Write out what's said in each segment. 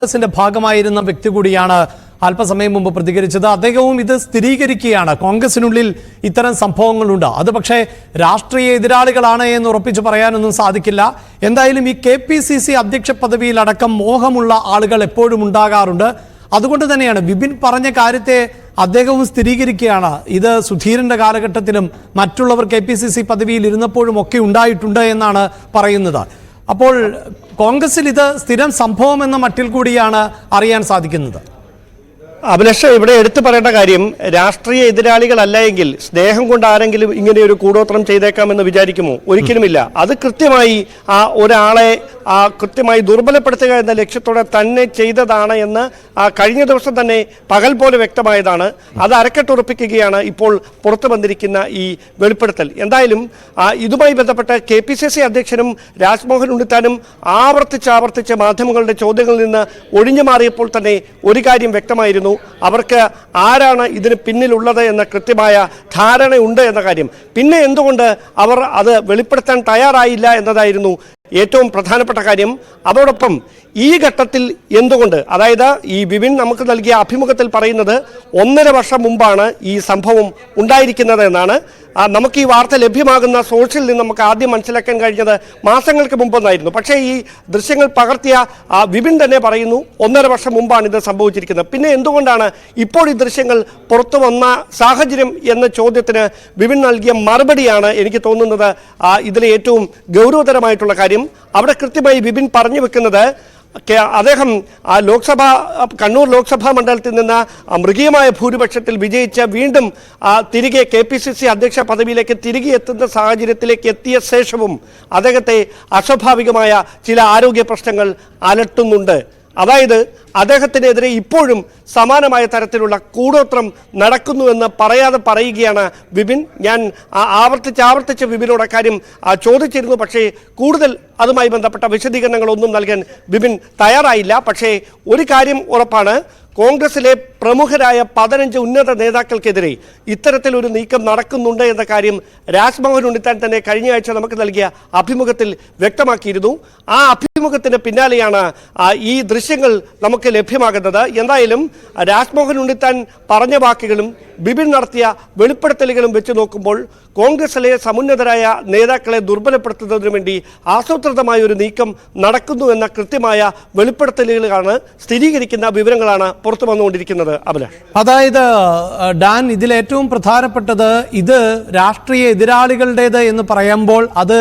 ിന്റെ ഭാഗമായിരുന്ന വ്യക്തി കൂടിയാണ് അല്പസമയം മുമ്പ് പ്രതികരിച്ചത്. അദ്ദേഹവും ഇത് സ്ഥിരീകരിക്കുകയാണ്. കോൺഗ്രസിനുള്ളിൽ ഇത്തരം സംഭവങ്ങളുണ്ട്. അത് പക്ഷേ രാഷ്ട്രീയ എതിരാളികളാണ് എന്ന് ഉറപ്പിച്ച് പറയാനൊന്നും സാധിക്കില്ല. എന്തായാലും ഈ KPCC അധ്യക്ഷ പദവിയിലടക്കം മോഹമുള്ള ആളുകൾ എപ്പോഴും ഉണ്ടാകാറുണ്ട്. അതുകൊണ്ട് തന്നെയാണ് വിപിൻ പറഞ്ഞ കാര്യത്തെ അദ്ദേഹവും സ്ഥിരീകരിക്കുകയാണ്. ഇത് സുധീരന്റെ കാലഘട്ടത്തിലും മറ്റുള്ളവർ KPCC പദവിയിൽ ഇരുന്നപ്പോഴും ഒക്കെ ഉണ്ടായിട്ടുണ്ട് എന്നാണ് പറയുന്നത്. അപ്പോൾ കോൺഗ്രസിൽ ഇത് സ്ഥിരം സംഭവം എന്ന മട്ടിൽ കൂടിയാണ് അറിയാൻ സാധിക്കുന്നത്. അഭിലാഷ്, ഇവിടെ എടുത്തു പറയേണ്ട കാര്യം, രാഷ്ട്രീയ എതിരാളികളല്ല എങ്കിൽ സ്നേഹം കൊണ്ട് ആരെങ്കിലും ഇങ്ങനെ ഒരു കൂടോത്രം ചെയ്തേക്കാമെന്ന് വിചാരിക്കുമോ? ഒരിക്കലുമില്ല. അത് കൃത്യമായി ഒരാളെ കൃത്യമായി ദുർബലപ്പെടുത്തുക എന്ന ലക്ഷ്യത്തോടെ തന്നെ ചെയ്തതാണ് എന്ന് കഴിഞ്ഞ ദിവസം തന്നെ പകൽ പോലെ വ്യക്തമായതാണ്. അത് അരക്കെട്ടുറപ്പിക്കുകയാണ് ഇപ്പോൾ പുറത്തു വന്നിരിക്കുന്ന ഈ വെളിപ്പെടുത്തൽ. എന്തായാലും ഇതുമായി ബന്ധപ്പെട്ട് KPCC അധ്യക്ഷനും രാജ്മോഹൻ ഉണ്ണിത്താനും ആവർത്തിച്ച് മാധ്യമങ്ങളുടെ ചോദ്യങ്ങളിൽ നിന്ന് ഒഴിഞ്ഞു മാറിയപ്പോൾ തന്നെ ഒരു കാര്യം വ്യക്തമായിരുന്നു. അവർക്ക് ആരാണ് ഇതിന് പിന്നിലുള്ളത് എന്ന കൃത്യമായ ധാരണയുണ്ട് എന്ന കാര്യം. പിന്നെ എന്തുകൊണ്ട് അവർ അത് വെളിപ്പെടുത്താൻ തയ്യാറായില്ല എന്നതായിരുന്നു ഏറ്റവും പ്രധാനപ്പെട്ട കാര്യം. അതോടൊപ്പം ഈ ഘട്ടത്തിൽ എന്തുകൊണ്ട്, അതായത് ഈ വിപിൻ നമുക്ക് നൽകിയ അഭിമുഖത്തിൽ പറയുന്നത് 1.5 വർഷം മുമ്പാണ് ഈ സംഭവം ഉണ്ടായിരിക്കുന്നത് എന്നാണ്. നമുക്ക് ഈ വാർത്ത ലഭ്യമാകുന്ന സോഴ്സിൽ നിന്ന് നമുക്ക് ആദ്യം മനസ്സിലാക്കാൻ കഴിഞ്ഞത് മാസങ്ങൾക്ക് മുമ്പെന്നായിരുന്നു. പക്ഷേ ഈ ദൃശ്യങ്ങൾ പകർത്തിയ വിപിൻ തന്നെ പറയുന്നു 1.5 വർഷം മുമ്പാണ് ഇത് സംഭവിച്ചിരിക്കുന്നത്. പിന്നെ എന്തുകൊണ്ടാണ് ഇപ്പോൾ ഈ ദൃശ്യങ്ങൾ പുറത്തു വന്ന സാഹചര്യം എന്ന ചോദ്യത്തിന് വിപിൻ നൽകിയ മറുപടിയാണ് എനിക്ക് തോന്നുന്നത് ഇതിലെ ഏറ്റവും ഗൗരവതരമായിട്ടുള്ള കാര്യം. അവിടെ കൃത്യമായി വിപിൻ പറഞ്ഞു വെക്കുന്നത്, അദ്ദേഹം കണ്ണൂർ ലോക്സഭാ മണ്ഡലത്തിൽ നിന്ന് മൃഗീയമായ ഭൂരിപക്ഷത്തിൽ വിജയിച്ച് വീണ്ടും തിരികെ KPCC അധ്യക്ഷ പദവിയിലേക്ക് തിരികെ എത്തുന്ന സാഹചര്യത്തിലേക്ക് എത്തിയ ശേഷവും അദ്ദേഹത്തെ അസ്വാഭാവികമായ ചില ആരോഗ്യ പ്രശ്നങ്ങൾ അലട്ടുന്നുണ്ട്. അതായത് അദ്ദേഹത്തിനെതിരെ ഇപ്പോഴും സമാനമായ തരത്തിലുള്ള കൂടോത്രം നടക്കുന്നുവെന്ന് പറയാതെ പറയുകയാണ് വിപിൻ. ഞാൻ ആവർത്തിച്ച് വിപിനോട് കാര്യം ചോദിച്ചിരുന്നു. പക്ഷേ കൂടുതൽ അതുമായി ബന്ധപ്പെട്ട വിശദീകരണങ്ങളൊന്നും നൽകാൻ വിപിൻ തയ്യാറായില്ല. പക്ഷേ ഒരു കാര്യം ഉറപ്പാണ്, കോൺഗ്രസിലെ പ്രമുഖരായ 15 ഉന്നത നേതാക്കൾക്കെതിരെ ഇത്തരത്തിലൊരു നീക്കം നടക്കുന്നുണ്ട് എന്ന കാര്യം രാജ്മോഹൻ ഉണ്ണിത്താൻ തന്നെ കഴിഞ്ഞ ആഴ്ച നമുക്ക് നൽകിയ അഭിമുഖത്തിൽ വ്യക്തമാക്കിയിരുന്നു. ആ അഭിമുഖത്തിന് പിന്നാലെയാണ് ഈ ദൃശ്യങ്ങൾ നമുക്ക് ലഭ്യമാകുന്നത്. എന്തായാലും രാജ്മോഹൻ ഉണ്ണിത്താൻ പറഞ്ഞ വാക്കുകളും വിപിൻ നടത്തിയ വെളിപ്പെടുത്തലുകളും വെച്ച് നോക്കുമ്പോൾ കോൺഗ്രസിലെ സമുന്നതരായ നേതാക്കളെ ദുർബലപ്പെടുത്തുന്നതിനു വേണ്ടി ആസൂത്രിതമായ ഒരു നീക്കം നടക്കുന്നു എന്ന കൃത്യമായ വെളിപ്പെടുത്തലുകളാണ്, സ്ഥിരീകരിക്കുന്ന വിവരങ്ങളാണ് പുറത്തു വന്നുകൊണ്ടിരിക്കുന്നത്. അഭിലാഷ്, അതായത് ഡാൻ, ഇതിലേറ്റവും പ്രധാനപ്പെട്ടത് ഇത് രാഷ്ട്രീയ എതിരാളികളുടേത് എന്ന് പറയുമ്പോൾ അത്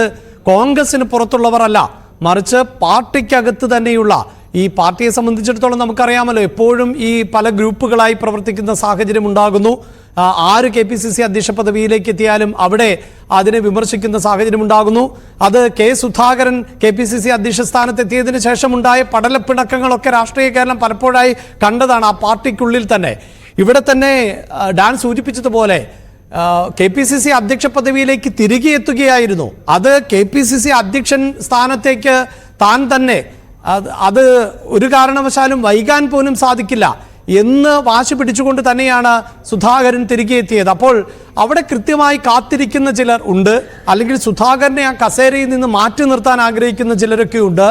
കോൺഗ്രസിന് പുറത്തുള്ളവർ അല്ല, മറിച്ച് പാർട്ടിക്കകത്ത് തന്നെയുള്ള, ഈ പാർട്ടിയെ സംബന്ധിച്ചിടത്തോളം നമുക്കറിയാമല്ലോ, എപ്പോഴും ഈ പല ഗ്രൂപ്പുകളായി പ്രവർത്തിക്കുന്ന സാഹചര്യം ഉണ്ടാകുന്നു. ആര് KPCC അധ്യക്ഷ പദവിയിലേക്ക് എത്തിയാലും അവിടെ അതിനെ വിമർശിക്കുന്ന സാഹചര്യം ഉണ്ടാകുന്നു. അത് സുധാകരൻ KPCC അധ്യക്ഷ സ്ഥാനത്തെത്തിയതിനു ശേഷമുണ്ടായ പടലപ്പിണക്കങ്ങളൊക്കെ രാഷ്ട്രീയ കേരളം പലപ്പോഴായി കണ്ടതാണ് ആ പാർട്ടിക്കുള്ളിൽ തന്നെ. ഇവിടെ തന്നെ ഡാൻ സൂചിപ്പിച്ചതുപോലെ KPCC അധ്യക്ഷ പദവിയിലേക്ക് തിരികെ എത്തുകയായിരുന്നു. അത് KPCC അധ്യക്ഷൻ സ്ഥാനത്തേക്ക് താൻ തന്നെ അത് ഒരു കാരണവശാലും വൈകാൻ പോലും സാധിക്കില്ല എന്ന് വാശി പിടിച്ചുകൊണ്ട് തന്നെയാണ് സുധാകരൻ തിരികെ എത്തിയത്. അപ്പോൾ അവിടെ കൃത്യമായി കാത്തിരിക്കുന്ന ചിലർ ഉണ്ട്, അല്ലെങ്കിൽ സുധാകരനെ ആ കസേരയിൽ നിന്ന് മാറ്റി നിർത്താൻ ആഗ്രഹിക്കുന്ന ചിലരൊക്കെ ഉണ്ട്.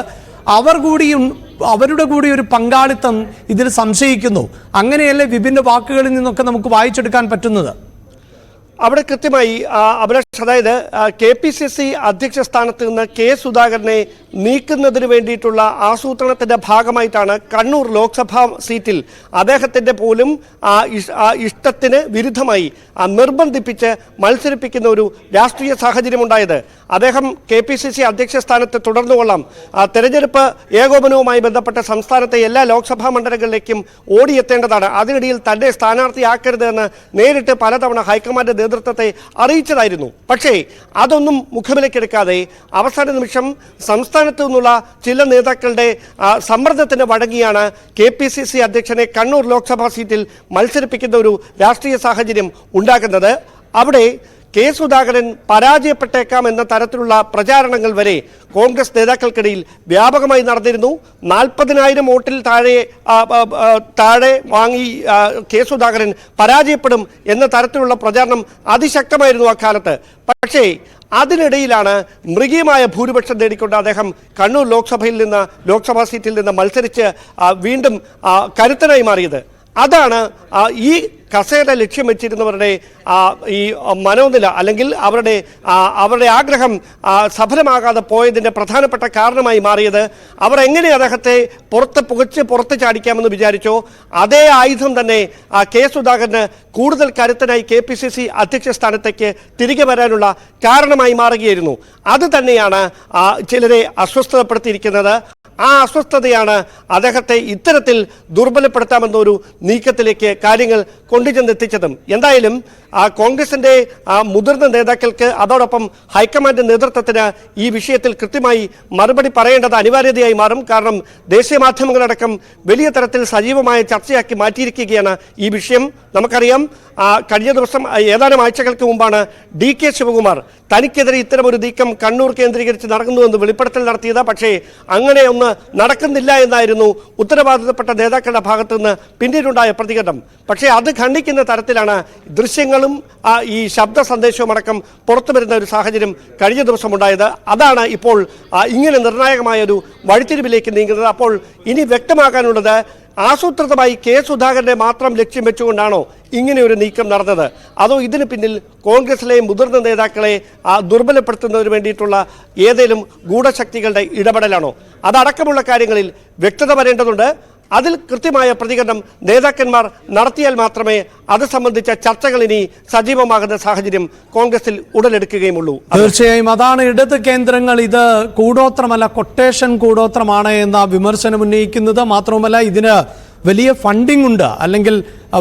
അവരുടെ കൂടി ഒരു പങ്കാളിത്തം ഇതിൽ സംശയിക്കുന്നു. അങ്ങനെയല്ലേ വിഭിന്ന വാക്കുകളിൽ നിന്നൊക്കെ നമുക്ക് വായിച്ചെടുക്കാൻ പറ്റുന്നത്. അവിടെ കൃത്യമായി അഭിലാഷ്, അതായത് KPCC അധ്യക്ഷ സ്ഥാനത്ത് നിന്ന് സുധാകരനെ നീക്കുന്നതിന് വേണ്ടിയിട്ടുള്ള ആസൂത്രണത്തിന്റെ ഭാഗമായിട്ടാണ് കണ്ണൂർ ലോക്സഭാ സീറ്റിൽ അദ്ദേഹത്തിന്റെ പോലും ഇഷ്ടത്തിന് വിരുദ്ധമായി നിർബന്ധിപ്പിച്ച് മത്സരിപ്പിക്കുന്ന ഒരു രാഷ്ട്രീയ സാഹചര്യം ഉണ്ടായത്. അദ്ദേഹം KPCC അധ്യക്ഷ സ്ഥാനത്ത് തുടർന്നുകൊള്ളാം, തെരഞ്ഞെടുപ്പ് ഏകോപനവുമായി ബന്ധപ്പെട്ട സംസ്ഥാനത്തെ എല്ലാ ലോക്സഭാ മണ്ഡലങ്ങളിലേക്കും ഓടിയെത്തേണ്ടതാണ്, അതിനിടയിൽ തന്റെ സ്ഥാനാർത്ഥിയാക്കരുത് എന്ന് നേരിട്ട് പലതവണ ഹൈക്കമാൻഡ് നേതൃത്വത്തെ അറിയിച്ചതായിരുന്നു. പക്ഷേ അതൊന്നും മുഖവിലക്കെടുക്കാതെ അവസാന നിമിഷം സംസ്ഥാനത്തു നിന്നുള്ള ചില നേതാക്കളുടെ സമ്മർദ്ദത്തിന് വഴങ്ങിയാണ് KPCC അധ്യക്ഷനെ കണ്ണൂർ ലോക്സഭാ സീറ്റിൽ മത്സരിപ്പിക്കുന്ന ഒരു രാഷ്ട്രീയ സാഹചര്യം ഉണ്ടാക്കുന്നത്. അവിടെ സുധാകരൻ പരാജയപ്പെട്ടേക്കാം എന്ന തരത്തിലുള്ള പ്രചാരണങ്ങൾ വരെ കോൺഗ്രസ് നേതാക്കൾക്കിടയിൽ വ്യാപകമായി നടന്നിരുന്നു. 40,000 വോട്ടിൽ താഴെ വാങ്ങി സുധാകരൻ പരാജയപ്പെടും എന്ന തരത്തിലുള്ള പ്രചാരണം അതിശക്തമായിരുന്നു അക്കാലത്ത്. പക്ഷേ അതിനിടയിലാണ് മൃഗീയമായ ഭൂരിപക്ഷം നേടിക്കൊണ്ട് അദ്ദേഹം കണ്ണൂർ ലോക്സഭാ സീറ്റിൽ നിന്ന് മത്സരിച്ച് വീണ്ടും കരുത്തനായി മാറിയത്. അതാണ് ഈ കസേര ലക്ഷ്യം വെച്ചിരുന്നവരുടെ ഈ മനോനില അല്ലെങ്കിൽ അവരുടെ ആഗ്രഹം സഫലമാകാതെ പോയതിൻ്റെ പ്രധാനപ്പെട്ട കാരണമായി മാറിയത്. അവർ എങ്ങനെ അദ്ദേഹത്തെ പുറത്ത് ചാടിക്കാമെന്ന് വിചാരിച്ചോ അതേ ആയുധം തന്നെ കെ സുധാകരന് കൂടുതൽ കരുത്തനായി KPCC അധ്യക്ഷ സ്ഥാനത്തേക്ക് തിരികെ വരാനുള്ള കാരണമായി മാറുകയായിരുന്നു. അത് തന്നെയാണ് ചിലരെ അസ്വസ്ഥതപ്പെടുത്തിയിരിക്കുന്നത്. ആ അസ്വസ്ഥതയാണ് അദ്ദേഹത്തെ ഇത്തരത്തിൽ ദുർബലപ്പെടുത്താമെന്നൊരു നീക്കത്തിലേക്ക് കാര്യങ്ങൾ കൊണ്ടുചെന്നെത്തിച്ചതും. എന്തായാലും കോൺഗ്രസിന്റെ മുതിർന്ന നേതാക്കൾക്ക് അതോടൊപ്പം ഹൈക്കമാൻഡ് നേതൃത്വത്തിന് ഈ വിഷയത്തിൽ കൃത്യമായി മറുപടി പറയേണ്ടത് അനിവാര്യതയായി മാറും. കാരണം ദേശീയ മാധ്യമങ്ങളടക്കം വലിയ തരത്തിൽ സജീവമായ ചർച്ചയാക്കി മാറ്റിയിരിക്കുകയാണ് ഈ വിഷയം. നമുക്കറിയാം കഴിഞ്ഞ ദിവസം ഏതാനും ആഴ്ചകൾക്ക് മുമ്പാണ് DK ശിവകുമാർ തനിക്കെതിരെ ഇത്തരമൊരു നീക്കം കണ്ണൂർ കേന്ദ്രീകരിച്ച് നടക്കുന്നുവെന്ന് വെളിപ്പെടുത്തൽ നടത്തിയത്. പക്ഷേ അങ്ങനെയൊന്ന് നടക്കുന്നില്ല എന്നായിരുന്നു ഉത്തരവാദിത്തപ്പെട്ട നേതാക്കളുടെ ഭാഗത്തു നിന്ന് പിന്നീടുണ്ടായ പ്രതികരണം. പക്ഷേ അത് ഖണ്ഡിക്കുന്ന തരത്തിലാണ് ദൃശ്യങ്ങളും ഈ ശബ്ദ സന്ദേശവും അടക്കം പുറത്തു വരുന്ന ഒരു സാഹചര്യം കഴിഞ്ഞ ദിവസം ഉണ്ടായത്. അതാണ് ഇപ്പോൾ ഇങ്ങനെ നിർണായകമായ ഒരു വഴിത്തിരിവിലേക്ക് നീങ്ങുന്നത്. അപ്പോൾ ഇനി വ്യക്തമാക്കാനുള്ളത് ആസൂത്രിതമായി കെ സുധാകരനെ മാത്രം ലക്ഷ്യം വെച്ചുകൊണ്ടാണോ ഇങ്ങനെ ഒരു നീക്കം നടന്നത്, അതോ ഇതിന് പിന്നിൽ കോൺഗ്രസിലെ മുതിർന്ന നേതാക്കളെ ദുർബലപ്പെടുത്തുന്നതിന് വേണ്ടിയിട്ടുള്ള ഏതെങ്കിലും ഗൂഢശക്തികളുടെ ഇടപെടലാണോ? അതടക്കമുള്ള കാര്യങ്ങളിൽ വ്യക്തത വരേണ്ടതുണ്ട്. അതിൽ കൃത്യമായ പ്രതികരണം നേതാക്കന്മാർ നടത്തിയാൽ മാത്രമേ അത് സംബന്ധിച്ച ചർച്ചകൾ ഇനി സജീവമാകുന്ന സാഹചര്യം കോൺഗ്രസിൽ ഉടലെടുക്കുകയുമുള്ളൂ. തീർച്ചയായും അതാണ് ഇടത് കേന്ദ്രങ്ങൾ ഇത് കൂടോത്രമല്ല കൊട്ടേഷൻ കൂടോത്രമാണ് എന്ന വിമർശനം ഉന്നയിക്കുന്നത്. മാത്രവുമല്ല ഇതിന് വലിയ ഫണ്ടിംഗ് ഉണ്ട്, അല്ലെങ്കിൽ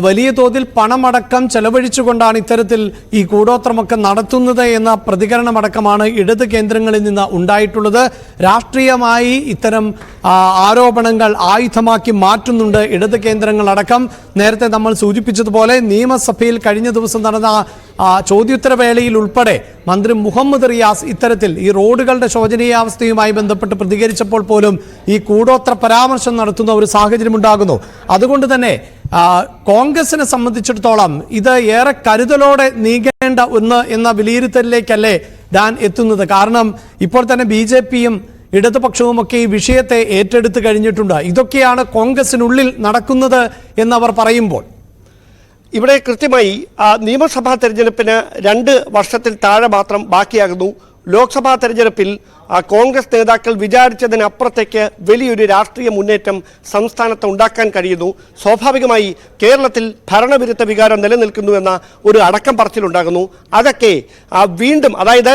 വലിയ തോതിൽ പണമടക്കം ചെലവഴിച്ചുകൊണ്ടാണ് ഇത്തരത്തിൽ ഈ കൂടോത്രമൊക്കെ നടത്തുന്നത് എന്ന പ്രതികരണമടക്കമാണ് ഇടത് കേന്ദ്രങ്ങളിൽ നിന്ന് ഉണ്ടായിട്ടുള്ളത്. രാഷ്ട്രീയമായി ഇത്തരം ആരോപണങ്ങൾ ആയുധമാക്കി മാറ്റുന്നുണ്ട് ഇടത് കേന്ദ്രങ്ങളടക്കം. നേരത്തെ നമ്മൾ സൂചിപ്പിച്ചതുപോലെ നിയമസഭയിൽ കഴിഞ്ഞ ദിവസം നടന്ന ചോദ്യോത്തരവേളയിൽ ഉൾപ്പെടെ മന്ത്രി മുഹമ്മദ് റിയാസ് ഇത്തരത്തിൽ ഈ റോഡുകളുടെ ശോചനീയാവസ്ഥയുമായി ബന്ധപ്പെട്ട് പ്രതികരിച്ചപ്പോൾ പോലും ഈ കൂടോത്ര പരാമർശം നടത്തുന്ന ഒരു സാഹചര്യം ഉണ്ടാകുന്നു. അതുകൊണ്ട് തന്നെ കോൺഗ്രസിനെ സംബന്ധിച്ചിടത്തോളം ഇത് ഏറെ കരുതലോടെ നീങ്ങേണ്ട ഒന്ന് എന്ന വിലയിരുത്തലിലേക്കല്ലേ ഡാൻ എത്തുന്നത്. കാരണം ഇപ്പോൾ തന്നെ BJPയും ഇടതുപക്ഷവുമൊക്കെ ഈ വിഷയത്തെ ഏറ്റെടുത്ത് കഴിഞ്ഞിട്ടുണ്ട്. ഇതൊക്കെയാണ് കോൺഗ്രസിനുള്ളിൽ നടക്കുന്നത് എന്നവർ പറയുമ്പോൾ ഇവിടെ കൃത്യമായി നിയമസഭാ തെരഞ്ഞെടുപ്പിന് 2 വർഷത്തിൽ താഴെ മാത്രം ബാക്കിയാകുന്നു. ലോക്സഭാ തെരഞ്ഞെടുപ്പിൽ കോൺഗ്രസ് നേതാക്കൾ വിചാരിച്ചതിനപ്പുറത്തേക്ക് വലിയൊരു രാഷ്ട്രീയ മുന്നേറ്റം സംസ്ഥാനത്ത് ഉണ്ടാക്കാൻ കഴിയുന്നു. സ്വാഭാവികമായി കേരളത്തിൽ ഭരണവിരുദ്ധ വികാരം നിലനിൽക്കുന്നു എന്ന ഒരു അടക്കം പറച്ചിലുണ്ടാകുന്നു. അതൊക്കെ വീണ്ടും അതായത്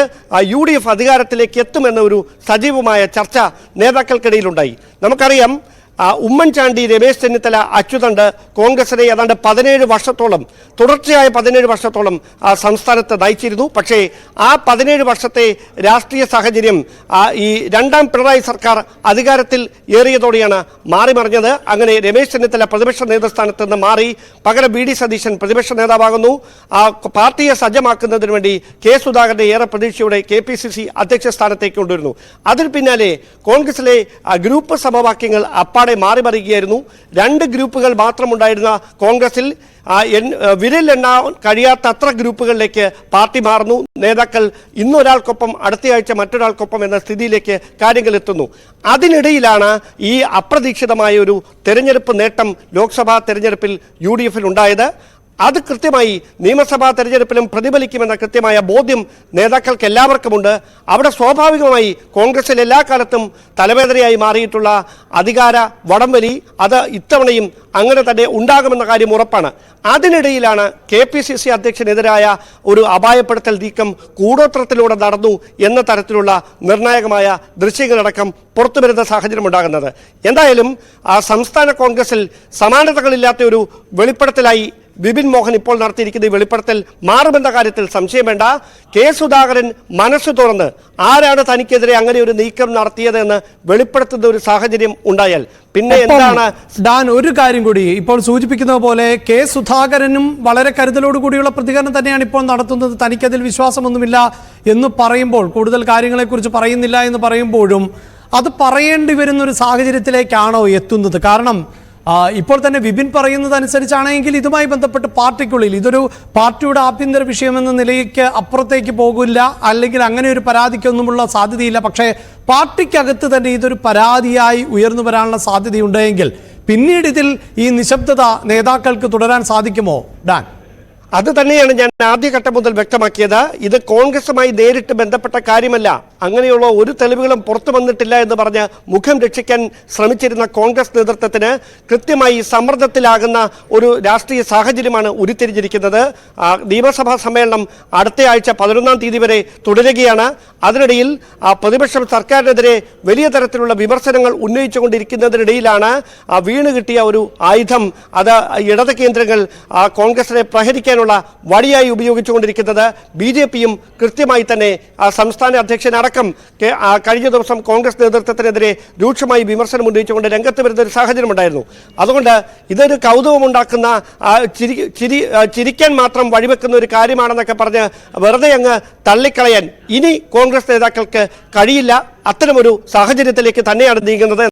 UDF അധികാരത്തിലേക്ക് എത്തുമെന്ന ഒരു സജീവമായ ചർച്ച നേതാക്കൾക്കിടയിലുണ്ടായി. നമുക്കറിയാം ഉമ്മൻചാണ്ടി, രമേശ് ചെന്നിത്തല, അച്യുതണ്ട് കോൺഗ്രസിനെ ഏതാണ്ട് 17 വർഷത്തോളം തുടർച്ചയായ 17 വർഷത്തോളം സംസ്ഥാനത്ത് നയിച്ചിരുന്നു. പക്ഷേ ആ 17 വർഷത്തെ രാഷ്ട്രീയ സാഹചര്യം ഈ രണ്ടാം പിണറായി സർക്കാർ അധികാരത്തിൽ ഏറിയതോടെയാണ് മാറിമറിഞ്ഞത്. അങ്ങനെ രമേശ് ചെന്നിത്തല പ്രതിപക്ഷ നേതൃസ്ഥാനത്ത് നിന്ന് മാറി പകരം VD സതീശൻ പ്രതിപക്ഷ നേതാവാകുന്നു. പാർട്ടിയെ സജ്ജമാക്കുന്നതിന് വേണ്ടി കെ സുധാകരനെ ഏറെ പ്രതീക്ഷയോടെ KPCC അധ്യക്ഷ സ്ഥാനത്തേക്ക് കൊണ്ടുവരുന്നു. അതിന് പിന്നാലെ കോൺഗ്രസിലെ ഗ്രൂപ്പ് സമവാക്യങ്ങൾ മാറിമറിയുകയായിരുന്നു. 2 ഗ്രൂപ്പുകൾ മാത്രമുണ്ടായിരുന്ന കോൺഗ്രസിൽ വിരലെണ്ണാൻ കഴിയാത്ത അത്ര ഗ്രൂപ്പുകളിലേക്ക് പാർട്ടി മാറുന്നു. നേതാക്കൾ ഇന്നൊരാൾക്കൊപ്പം അടുത്തയാഴ്ച മറ്റൊരാൾക്കൊപ്പം എന്ന സ്ഥിതിയിലേക്ക് കാര്യങ്ങൾ എത്തുന്നു. അതിനിടയിലാണ് ഈ അപ്രതീക്ഷിതമായ ഒരു തെരഞ്ഞെടുപ്പ് നേട്ടം ലോക്സഭാ തെരഞ്ഞെടുപ്പിൽ UDFിൽ ഉണ്ടായത്. അത് കൃത്യമായി നിയമസഭാ തെരഞ്ഞെടുപ്പിലും പ്രതിഫലിക്കുമെന്ന കൃത്യമായ ബോധ്യം നേതാക്കൾക്ക് എല്ലാവർക്കുമുണ്ട്. അവിടെ സ്വാഭാവികമായി കോൺഗ്രസിൽ എല്ലാ കാലത്തും തലവേദനയായി മാറിയിട്ടുള്ള അധികാര വടംവലി അത് ഇത്തവണയും അങ്ങനെ തന്നെ ഉണ്ടാകുമെന്ന കാര്യം ഉറപ്പാണ്. അതിനിടയിലാണ് KPCC അധ്യക്ഷനെതിരായ ഒരു അപായപ്പെടുത്തൽ നീക്കം കൂടോത്രത്തിലൂടെ നടന്നു എന്ന തരത്തിലുള്ള നിർണായകമായ ദൃശ്യങ്ങളടക്കം പുറത്തുവരുന്ന സാഹചര്യം ഉണ്ടാകുന്നത്. എന്തായാലും സംസ്ഥാന കോൺഗ്രസിൽ സമാനതകളില്ലാത്ത ഒരു വെളിപ്പെടുത്തലായി വിപിൻ മോഹൻ ഇപ്പോൾ നടത്തിയിരിക്കുന്ന ഈ വെളിപ്പെടുത്തൽ മാറുമെന്ന കാര്യത്തിൽ സംശയം വേണ്ട. കെ സുധാകരൻ മനസ്സ് തുറന്ന് ആരാണ് തനിക്കെതിരെ അങ്ങനെ ഒരു നീക്കം നടത്തിയതെന്ന് വെളിപ്പെടുത്തുന്ന ഒരു സാഹചര്യം ഉണ്ടായാൽ പിന്നെ എന്താണ് ഡാൻ ഒരു കാര്യം കൂടി ഇപ്പോൾ സൂചിപ്പിക്കുന്നത് പോലെ കെ സുധാകരനും വളരെ കരുതലോടുകൂടിയുള്ള പ്രതികരണം തന്നെയാണ് ഇപ്പോൾ നടത്തുന്നത്. തനിക്കതിൽ വിശ്വാസമൊന്നുമില്ല എന്ന് പറയുമ്പോൾ, കൂടുതൽ കാര്യങ്ങളെക്കുറിച്ച് പറയുന്നില്ല എന്ന് പറയുമ്പോഴും അത് പറയേണ്ടി വരുന്ന ഒരു സാഹചര്യത്തിലേക്കാണോ എത്തുന്നത്? കാരണം ഇപ്പോൾ തന്നെ വിപിൻ പറയുന്നതനുസരിച്ചാണെങ്കിൽ ഇതുമായി ബന്ധപ്പെട്ട് പാർട്ടിക്കുള്ളിൽ ഇതൊരു പാർട്ടിയുടെ ആഭ്യന്തര വിഷയമെന്ന നിലയ്ക്ക് അപ്പുറത്തേക്ക് പോകില്ല, അല്ലെങ്കിൽ അങ്ങനെ ഒരു പരാതിക്കൊന്നുമുള്ള സാധ്യതയില്ല. പക്ഷേ പാർട്ടിക്കകത്ത് തന്നെ ഇതൊരു പരാതിയായി ഉയർന്നു വരാനുള്ള സാധ്യതയുണ്ടെങ്കിൽ പിന്നീട് ഇതിൽ ഈ നിശബ്ദത നേതാക്കൾക്ക് തുടരാൻ സാധിക്കുമോ ഡാൻ? അത് തന്നെയാണ് ഞാൻ ആദ്യഘട്ടം മുതൽ വ്യക്തമാക്കിയത്. ഇത് കോൺഗ്രസുമായി നേരിട്ട് ബന്ധപ്പെട്ട കാര്യമല്ല. അങ്ങനെയുള്ള ഒരു തെളിവുകളും പുറത്തു വന്നിട്ടില്ല എന്ന് പറഞ്ഞ് മുഖം രക്ഷിക്കാൻ ശ്രമിച്ചിരുന്ന കോൺഗ്രസ് നേതൃത്വത്തിന് കൃത്യമായി സമ്മർദ്ദത്തിലാകുന്ന ഒരു രാഷ്ട്രീയ സാഹചര്യമാണ് ഉരുത്തിരിഞ്ഞിരിക്കുന്നത്. നിയമസഭാ സമ്മേളനം അടുത്ത ആഴ്ച 11-ാം തീയതി വരെ തുടരുകയാണ്. അതിനിടയിൽ പ്രതിപക്ഷം സർക്കാരിനെതിരെ വലിയ തരത്തിലുള്ള വിമർശനങ്ങൾ ഉന്നയിച്ചുകൊണ്ടിരിക്കുന്നതിനിടയിലാണ് വീണ് കിട്ടിയ ഒരു ആയുധം, അത് ഇടത് കേന്ദ്രങ്ങൾ കോൺഗ്രസിനെ പ്രഹരിക്കാനുള്ള വടിയായി ഉപയോഗിച്ചുകൊണ്ടിരിക്കുന്നത്. BJPയും കൃത്യമായി തന്നെ സംസ്ഥാന അധ്യക്ഷനടക്കം കഴിഞ്ഞ ദിവസം കോൺഗ്രസ് നേതൃത്വത്തിനെതിരെ രൂക്ഷമായി വിമർശനം ഉന്നയിച്ചുകൊണ്ട് രംഗത്ത് വരുന്ന ഒരു സാഹചര്യമുണ്ടായിരുന്നു. അതുകൊണ്ട് ഇതൊരു കൗതുകമുണ്ടാക്കുന്ന ചിരിക്കാൻ മാത്രം വഴിവെക്കുന്ന ഒരു കാര്യമാണെന്നൊക്കെ പറഞ്ഞ് വെറുതെ അങ്ങ് തള്ളിക്കളയാൻ ഇനി കോൺഗ്രസ് നേതാക്കൾക്ക് കഴിയില്ല. അത്തരമൊരു സാഹചര്യത്തിലേക്ക് തന്നെയാണ് നീങ്ങുന്നത്.